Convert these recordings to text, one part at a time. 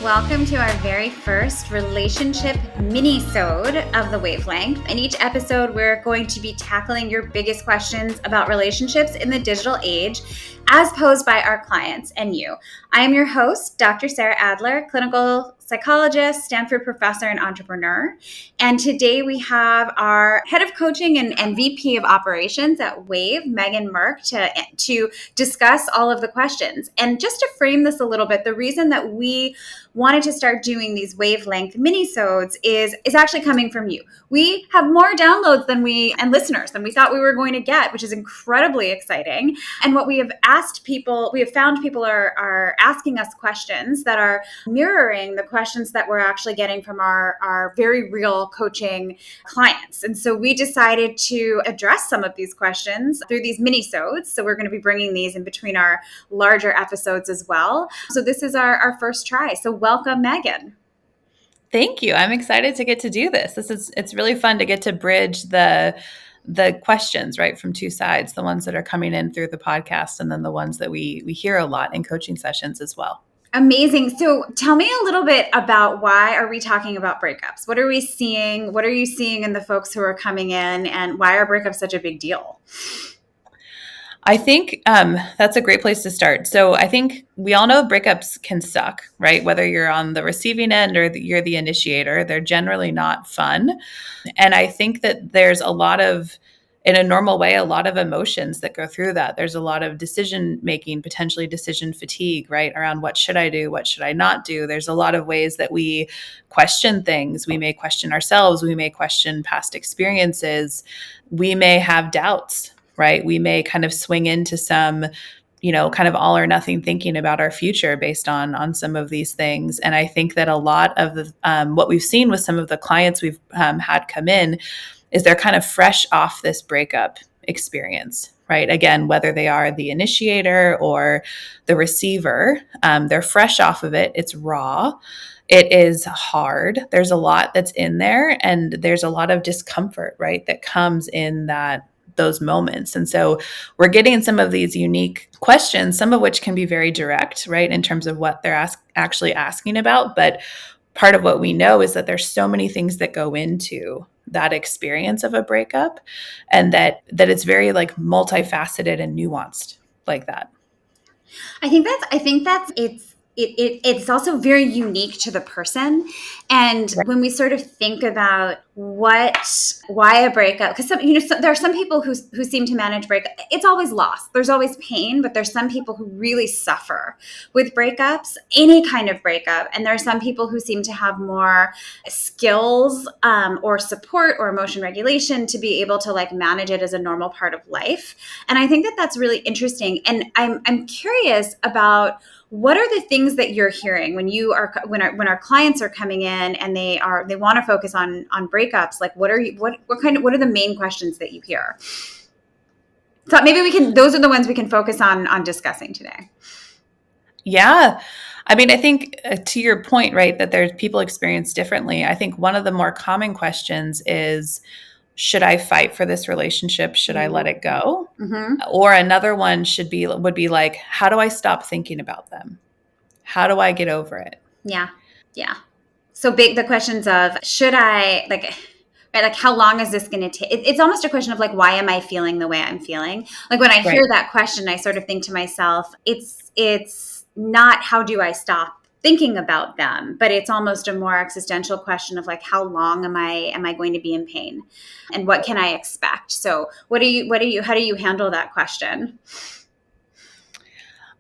welcome to our very first relationship Minisode of the Wavelength. In each episode, we're going to be tackling your biggest questions about relationships in the digital age as posed by our clients and you. I am your host, Dr. Sarah Adler, clinical psychologist, Stanford professor, and entrepreneur. And today we have our head of coaching and VP of operations at Wave, Megan Murk, to discuss all of the questions. And just to frame this a little bit, the reason that we wanted to start doing these Wavelength minisodes is actually coming from you. We have more downloads and listeners than we thought we were going to get, which is incredibly exciting. And what we have found people are asking us questions that are mirroring the questions that we're actually getting from our very real coaching clients. And so we decided to address some of these questions through these minisodes. So we're going to be bringing these in between our larger episodes as well. So this is our first try. So welcome, Megan. Thank you. I'm excited to get to do this. It's really fun to get to bridge the questions, right, from two sides, the ones that are coming in through the podcast and then the ones that we hear a lot in coaching sessions as well. Amazing. So tell me a little bit about why are we talking about breakups? What are we seeing? What are you seeing in the folks who are coming in, and why are breakups such a big deal? I think that's a great place to start. So I think we all know breakups can suck, right? Whether you're on the receiving end or you're the initiator, they're generally not fun. And I think that there's in a normal way, a lot of emotions that go through that. There's a lot of decision making, potentially decision fatigue, right? Around what should I do? What should I not do? There's a lot of ways that we question things. We may question ourselves. We may question past experiences. We may have doubts, right? We may kind of swing into some, kind of all or nothing thinking about our future based on some of these things. And I think that a lot of the, what we've seen with some of the clients we've had come in is they're kind of fresh off this breakup experience, right? Again, whether they are the initiator or the receiver, they're fresh off of it. It's raw. It is hard. There's a lot that's in there, and there's a lot of discomfort, right, that comes in those moments. And so we're getting some of these unique questions, some of which can be very direct, right, in terms of what they're actually asking about. But part of what we know is that there's so many things that go into that experience of a breakup, and that it's very like multifaceted and nuanced like that. I think it's also very unique to the person. And right. When we sort of think about why a breakup, because there are some people who seem to manage breakup. It's always loss. There's always pain, but there's some people who really suffer with breakups, any kind of breakup. And there are some people who seem to have more skills or support or emotion regulation to be able to like manage it as a normal part of life. And I think that that's really interesting. And I'm curious about what are the things that you're hearing when our clients are coming in and they want to focus on breakups? Like what are the main questions that you hear? So maybe those are the ones we can focus on discussing today. Yeah. I mean, I think to your point, right, that there's people experience differently. I think one of the more common questions is, should I fight for this relationship? Should I let it go? Mm-hmm. Or another one would be like, how do I stop thinking about them? How do I get over it? Yeah. Yeah. So the questions of, should I like how long is this going to take? It's almost a question of like, why am I feeling the way I'm feeling? Like when I hear that question, I sort of think to myself, it's not how do I stop thinking about them, but it's almost a more existential question of like, how long am I going to be in pain, and what can I expect? So how do you handle that question?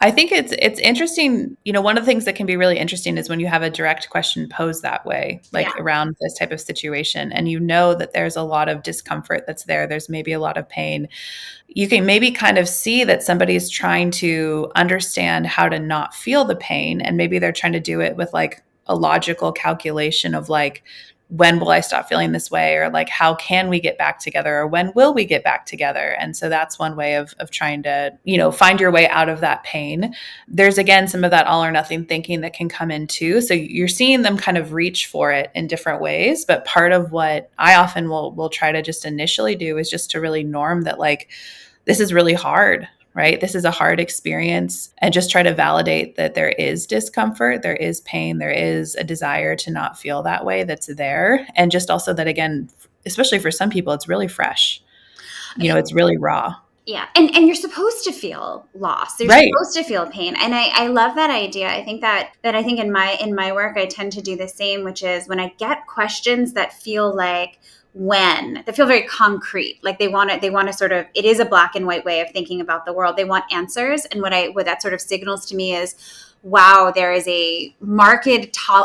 I think it's interesting. One of the things that can be really interesting is when you have a direct question posed that way, around this type of situation, and that there's a lot of discomfort that's there. There's maybe a lot of pain. You can maybe kind of see that somebody's trying to understand how to not feel the pain, and maybe they're trying to do it with like a logical calculation of like, when will I stop feeling this way? Or like, how can we get back together? Or when will we get back together? And so that's one way of trying to, find your way out of that pain. There's, again, some of that all or nothing thinking that can come in too. So you're seeing them kind of reach for it in different ways. But part of what I often will try to just initially do is just to really norm that, like, this is really hard, right? This is a hard experience, and just try to validate that there is discomfort, there is pain, there is a desire to not feel that way that's there. And just also that, again, especially for some people, it's really fresh. It's really raw. Yeah. And you're supposed to feel loss. You're Right. supposed to feel pain. And I love that idea. I think that I think in my work I tend to do the same, which is when I get questions that feel like that feel very concrete, like they want to sort of, it is a black and white way of thinking about the world. They want answers. And what that sort of signals to me is, wow, there is a marked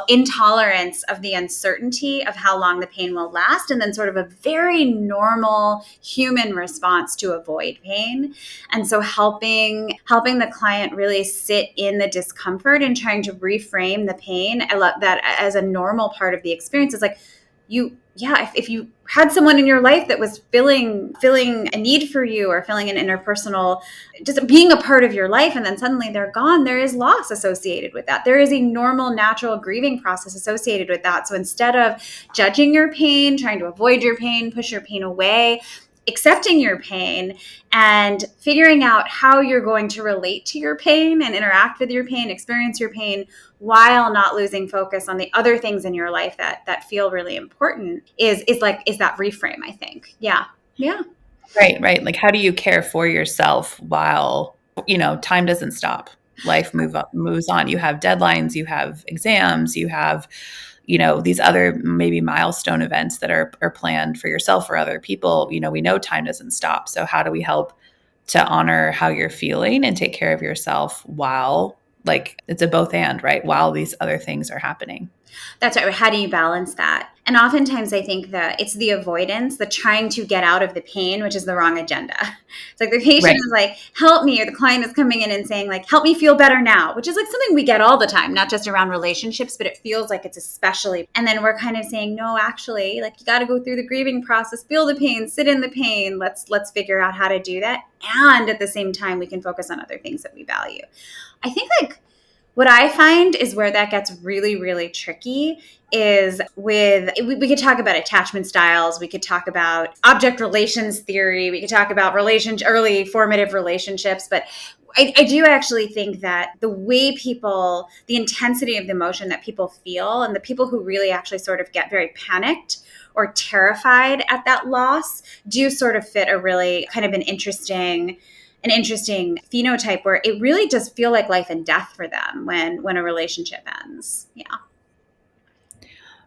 intolerance of the uncertainty of how long the pain will last, and then sort of a very normal human response to avoid pain. And so helping the client really sit in the discomfort and trying to reframe the pain, I love that as a normal part of the experience. Is like, if you had someone in your life that was filling a need for you, or filling an interpersonal, just being a part of your life, and then suddenly they're gone, there is loss associated with that. There is a normal, natural grieving process associated with that. So instead of judging your pain, trying to avoid your pain, push your pain away, accepting your pain and figuring out how you're going to relate to your pain and interact with your pain, experience your pain, while not losing focus on the other things in your life that feel really important, is that reframe, I think. Yeah. Right. Like, how do you care for yourself while, time doesn't stop? Life moves on. You have deadlines, you have exams, you have, these other maybe milestone events that are planned for yourself or other people. We know time doesn't stop. So how do we help to honor how you're feeling and take care of yourself while, like, it's a both and, right? While these other things are happening. That's right. How do you balance that? And oftentimes I think that it's the avoidance, the trying to get out of the pain, which is the wrong agenda. It's like the patient Right. is like, help me, or the client is coming in and saying like, help me feel better now, which is like something we get all the time, not just around relationships, but it feels like it's especially. And then we're kind of saying, no, actually, like, you got to go through the grieving process, feel the pain, sit in the pain. Let's figure out how to do that. And at the same time, we can focus on other things that we value. I think, like, what I find is where that gets really, really tricky is we could talk about attachment styles. We could talk about object relations theory. We could talk about early formative relationships. But I do actually think that the intensity of the emotion that people feel, and the people who really actually sort of get very panicked or terrified at that loss, do sort of fit a really kind of an interesting phenotype, where it really does feel like life and death for them when a relationship ends. Yeah.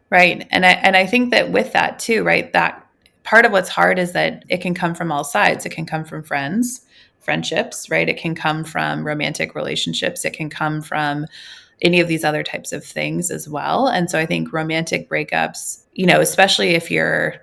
Right. And I think that with that too, right, that part of what's hard is that it can come from all sides. It can come from friendships, right? It can come from romantic relationships. It can come from any of these other types of things as well. And so I think romantic breakups, especially if you're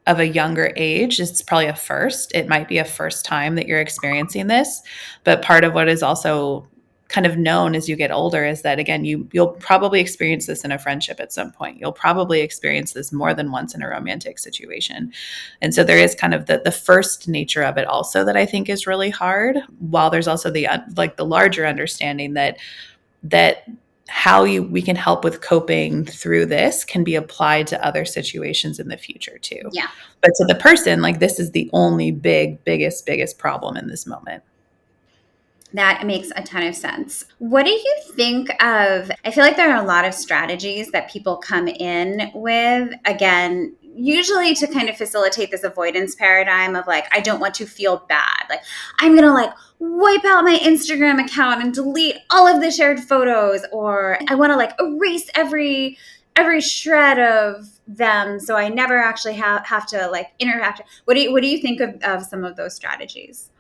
of a younger age, it's probably a first. It might be a first time that you're experiencing this. But part of what is also kind of known as you get older is that, again, you'll probably experience this in a friendship at some point. You'll probably experience this more than once in a romantic situation. And so there is kind of the first nature of it also that I think is really hard, while there's also the larger understanding that how we can help with coping through this can be applied to other situations in the future too. Yeah. But to the person, like, this is the only biggest problem in this moment. That makes a ton of sense. What do you think of? I feel like there are a lot of strategies that people come in with, again, usually to kind of facilitate this avoidance paradigm of like, I don't want to feel bad. Like, I'm going to like wipe out my Instagram account and delete all of the shared photos, or I want to like erase every shred of them so I never actually have to like interact. What do you think of some of those strategies?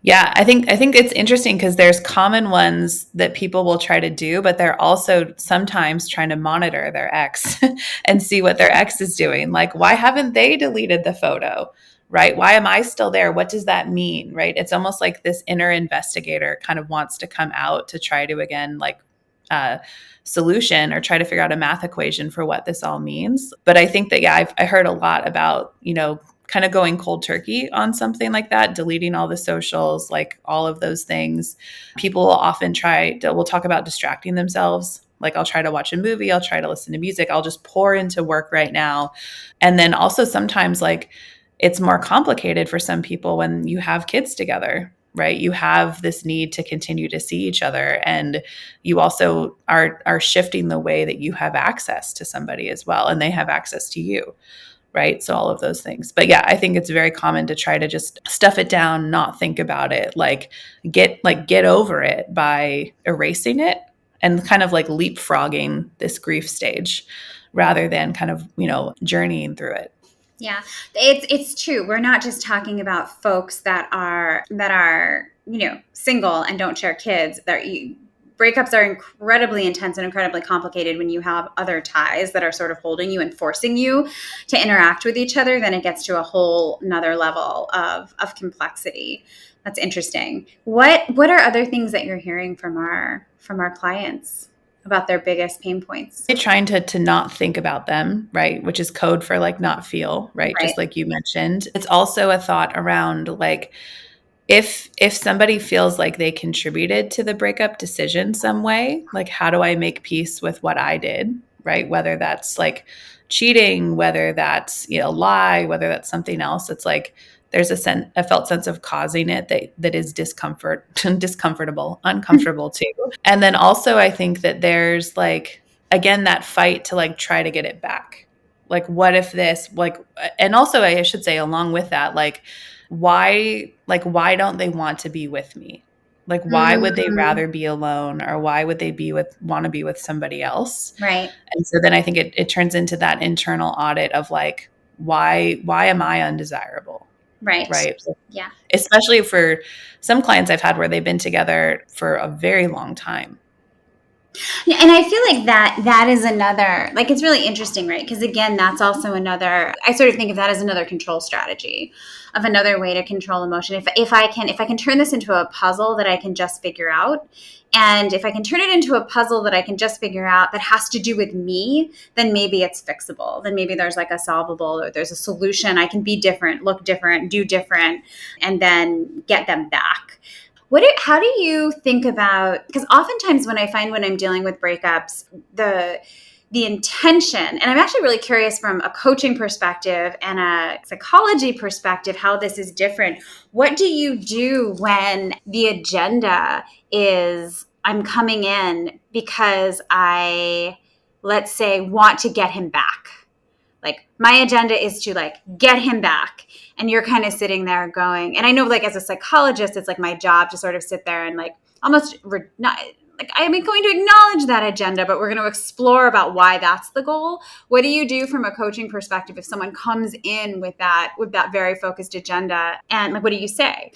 Yeah, I think it's interesting because there's common ones that people will try to do, but they're also sometimes trying to monitor their ex and see what their ex is doing. Like, why haven't they deleted the photo? Right? Why am I still there? What does that mean? Right? It's almost like this inner investigator kind of wants to come out to try to, again, like, solution, or try to figure out a math equation for what this all means. But I think that, yeah, I heard a lot about, kind of going cold turkey on something like that, deleting all the socials, like all of those things. People will often we'll talk about distracting themselves. Like, I'll try to watch a movie, I'll try to listen to music, I'll just pour into work right now. And then also sometimes, like, it's more complicated for some people when you have kids together, right? You have this need to continue to see each other, and you also are shifting the way that you have access to somebody as well, and they have access to you, right? So all of those things. But yeah, I think it's very common to try to just stuff it down, not think about it, get over it by erasing it and kind of like leapfrogging this grief stage rather than kind of, journeying through it. Yeah, it's true. We're not just talking about folks that are single and don't share kids. Breakups are incredibly intense and incredibly complicated when you have other ties that are sort of holding you and forcing you to interact with each other. Then it gets to a whole nother level of complexity. That's interesting. What are other things that you're hearing from our clients about their biggest pain points? They're trying to not think about them, right? Which is code for like not feel, right? Just like you mentioned. It's also a thought around like, if somebody feels like they contributed to the breakup decision some way, like how do I make peace with what I did, right? Whether that's like cheating, whether that's, lie, whether that's something else. It's like there's a felt sense of causing it that is discomfortable, uncomfortable too. And then also I think that there's like, again, that fight to like try to get it back. Like, what if this, like, and also I should say along with that, like, why don't they want to be with me? Like, why would they rather be alone, or why would they want to be with somebody else? Right. And so then I think it turns into that internal audit of like, why am I undesirable? Right. Right. Yeah. Especially for some clients I've had where they've been together for a very long time. Yeah, and I feel like that is another, like, it's really interesting, right? Because again, that's also another, I sort of think of that as another control strategy, of another way to control emotion. If I can turn this into a puzzle that I can just figure out, and if I can turn it into a puzzle that I can just figure out that has to do with me, then maybe it's fixable. Then maybe there's like a solvable, or there's a solution. I can be different, look different, do different, and then get them back. How do you think about, because oftentimes when I'm dealing with breakups, the intention, and I'm actually really curious from a coaching perspective and a psychology perspective, how this is different. What do you do when the agenda is, I'm coming in because I, let's say, want to get him back? Like, my agenda is to like get him back. And you're kind of sitting there going, and I know like as a psychologist, it's like my job to sort of sit there and like almost not like I'm going to acknowledge that agenda, but we're going to explore about why that's the goal. What do you do from a coaching perspective if someone comes in with that very focused agenda, and like, what do you say?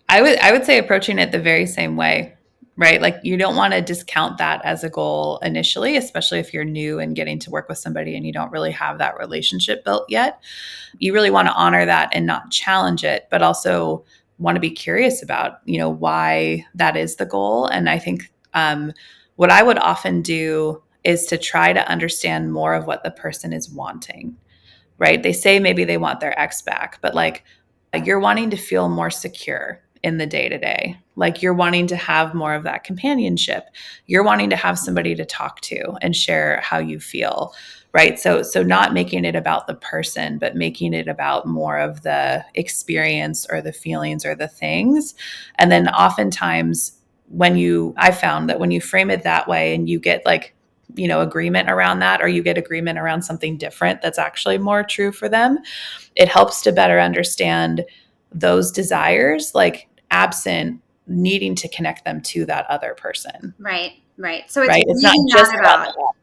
I would say approaching it the very same way, right? Like, you don't want to discount that as a goal initially, especially if you're new and getting to work with somebody and you don't really have that relationship built yet. You really want to honor that and not challenge it, but also want to be curious about, why that is the goal. And I think what I would often do is to try to understand more of what the person is wanting, right? They say maybe they want their ex back, but like, you're wanting to feel more secure in the day to day. Like, you're wanting to have more of that companionship. You're wanting to have somebody to talk to and share how you feel, right? So not making it about the person, but making it about more of the experience or the feelings or the things. And then oftentimes I found that when you frame it that way and you get like, agreement around that, or you get agreement around something different that's actually more true for them, it helps to better understand those desires, like absent needing to connect them to that other person. Right. So It's not just about that.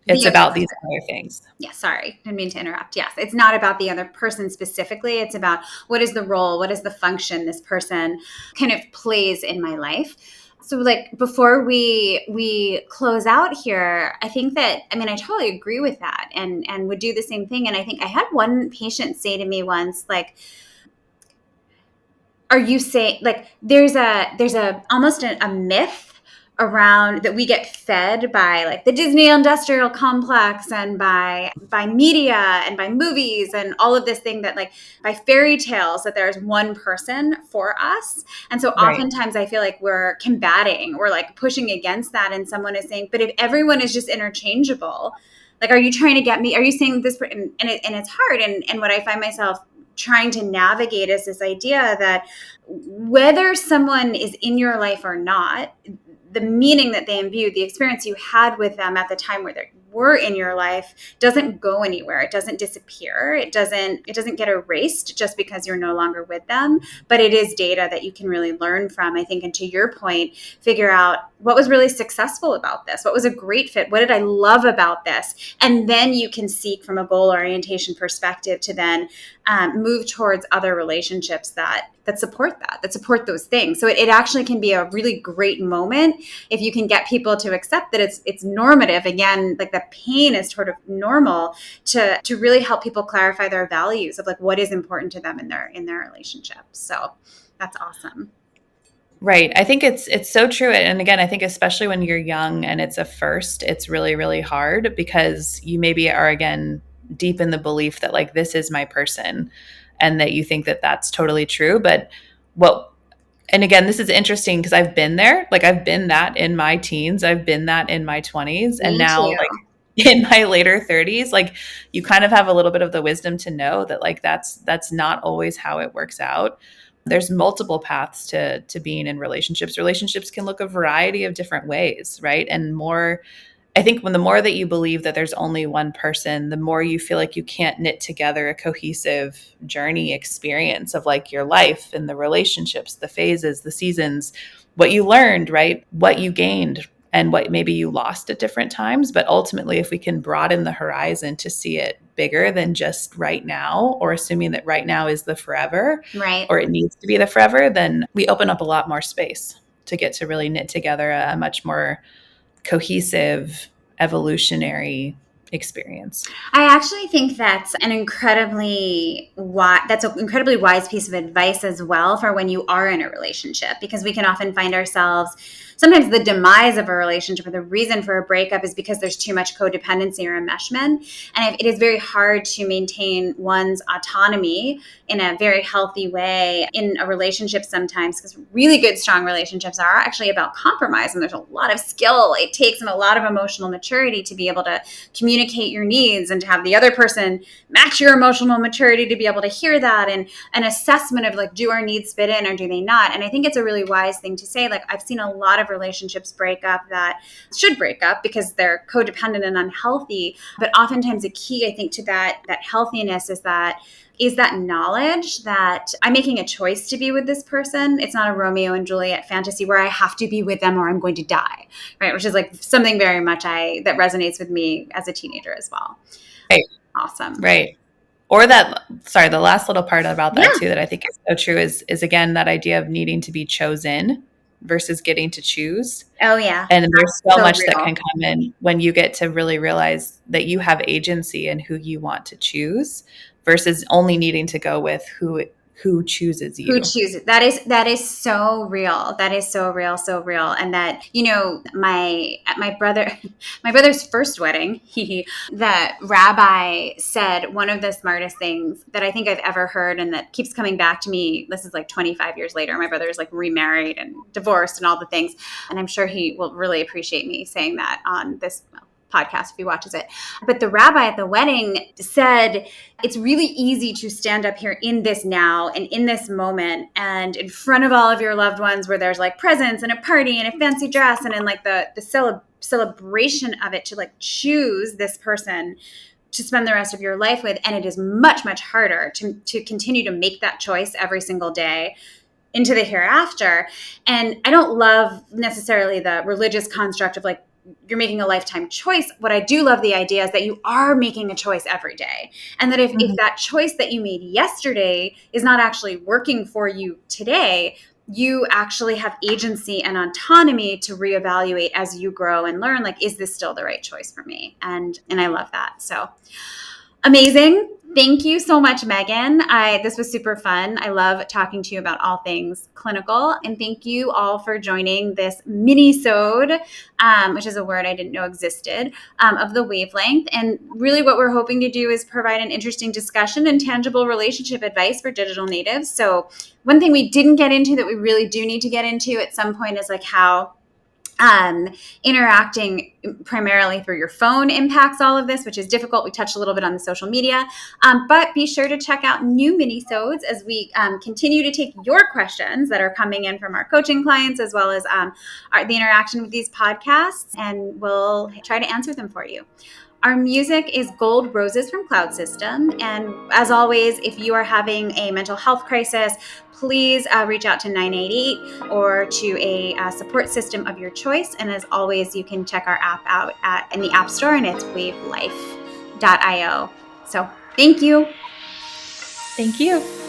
It's about these other things. Yeah, sorry, didn't mean to interrupt. Yes, it's not about the other person specifically. It's about what is the role, what is the function this person kind of plays in my life. So like, before we close out here, I think that, I mean, I totally agree with that, and would do the same thing. And I think I had one patient say to me once, like, are you saying, like, there's a almost a myth around that we get fed by like the Disney industrial complex, and by media and by movies and all of this thing, that like by fairy tales, that there's one person for us. And so oftentimes I feel like we're combating or like pushing against that. And someone is saying, but if everyone is just interchangeable, Like, are you trying to get me? Are you saying this? And it's hard. And what I find myself trying to navigate is this idea that whether someone is in your life or not, the meaning that they imbue, the experience you had with them at the time where they were in your life doesn't go anywhere. It doesn't disappear. It doesn't get erased just because you're no longer with them. But it is data that you can really learn from, I think. And to your point, figure out what was really successful about this. What was a great fit? What did I love about this? And then you can seek from a goal orientation perspective to then move towards other relationships that support that support those things. So it actually can be a really great moment if you can get people to accept that it's normative. Again, like the pain is sort of normal, to really help people clarify their values of like what is important to them in their relationships. So that's awesome. Right. I think it's so true. And again, I think especially when you're young and it's a first, it's really, really hard because you maybe are, again, deep in the belief that like, this is my person and that you think that that's totally true. But and again, this is interesting because I've been there. Like I've been that in my teens. I've been that in my 20s. And Me now too. like in my later 30s, like you kind of have a little bit of the wisdom to know that like that's not always how it works out. There's multiple paths to being in relationships. Relationships can look a variety of different ways, right? And more, I think when the more that you believe that there's only one person, the more you feel like you can't knit together a cohesive journey experience of like your life and the relationships, the phases, the seasons, what you learned, right? What you gained and what maybe you lost at different times. But ultimately, if we can broaden the horizon to see it bigger than just right now, or assuming that right now is the forever, Right. or it needs to be the forever, then we open up a lot more space to get to really knit together a much more cohesive, evolutionary experience. I actually think that's an incredibly wise piece of advice as well for when you are in a relationship, because we can often find ourselves sometimes the demise of a relationship or the reason for a breakup is because there's too much codependency or enmeshment. And it is very hard to maintain one's autonomy in a very healthy way in a relationship sometimes, because really good, strong relationships are actually about compromise. And there's a lot of skill it takes and a lot of emotional maturity to be able to communicate your needs and to have the other person match your emotional maturity to be able to hear that, and an assessment of like, do our needs fit in or do they not? And I think it's a really wise thing to say. Like I've seen a lot of relationships break up that should break up because they're codependent and unhealthy. But oftentimes a key, I think, to that healthiness is that knowledge that I'm making a choice to be with this person. It's not a Romeo and Juliet fantasy where I have to be with them or I'm going to die, right? Which is like something very much that resonates with me as a teenager as well. Right. Awesome. Right. Or the last little part about that Yeah. too that I think is so true is again that idea of needing to be chosen versus getting to choose. Oh yeah. And there's so So much that real. can come in when you get to really realize that you have agency in who you want to choose versus only needing to go with who chooses you. Who chooses? That is so real. That is so real, so real. And that, at my brother's first wedding, the rabbi said one of the smartest things that I think I've ever heard, and that keeps coming back to me. This is like 25 years later. My brother is like remarried and divorced and all the things. And I'm sure he will really appreciate me saying that on this podcast if he watches it. But the rabbi at the wedding said, it's really easy to stand up here in this now and in this moment and in front of all of your loved ones where there's like presents and a party and a fancy dress and in like the celebration of it, to like choose this person to spend the rest of your life with. And it is much, much harder to continue to make that choice every single day into the hereafter. And I don't love necessarily the religious construct of like, you're making a lifetime choice. What I do love the idea is that you are making a choice every day. And that if that choice that you made yesterday is not actually working for you today, you actually have agency and autonomy to reevaluate as you grow and learn, like, is this still the right choice for me? And I love that. So amazing. Thank you so much, Megan. This was super fun. I love talking to you about all things clinical. And thank you all for joining this Minisode, which is a word I didn't know existed, of the Wavelength. And really what we're hoping to do is provide an interesting discussion and tangible relationship advice for digital natives. So one thing we didn't get into that we really do need to get into at some point is like how Interacting primarily through your phone impacts all of this, which is difficult. We touched a little bit on the social media, but be sure to check out new minisodes as we continue to take your questions that are coming in from our coaching clients, as well as the interaction with these podcasts, and we'll try to answer them for you. Our music is Gold Roses from Cloud System. And as always, if you are having a mental health crisis, please reach out to 988 or to a support system of your choice. And as always, you can check our app out in the App Store, and it's wavelife.io. So thank you. Thank you.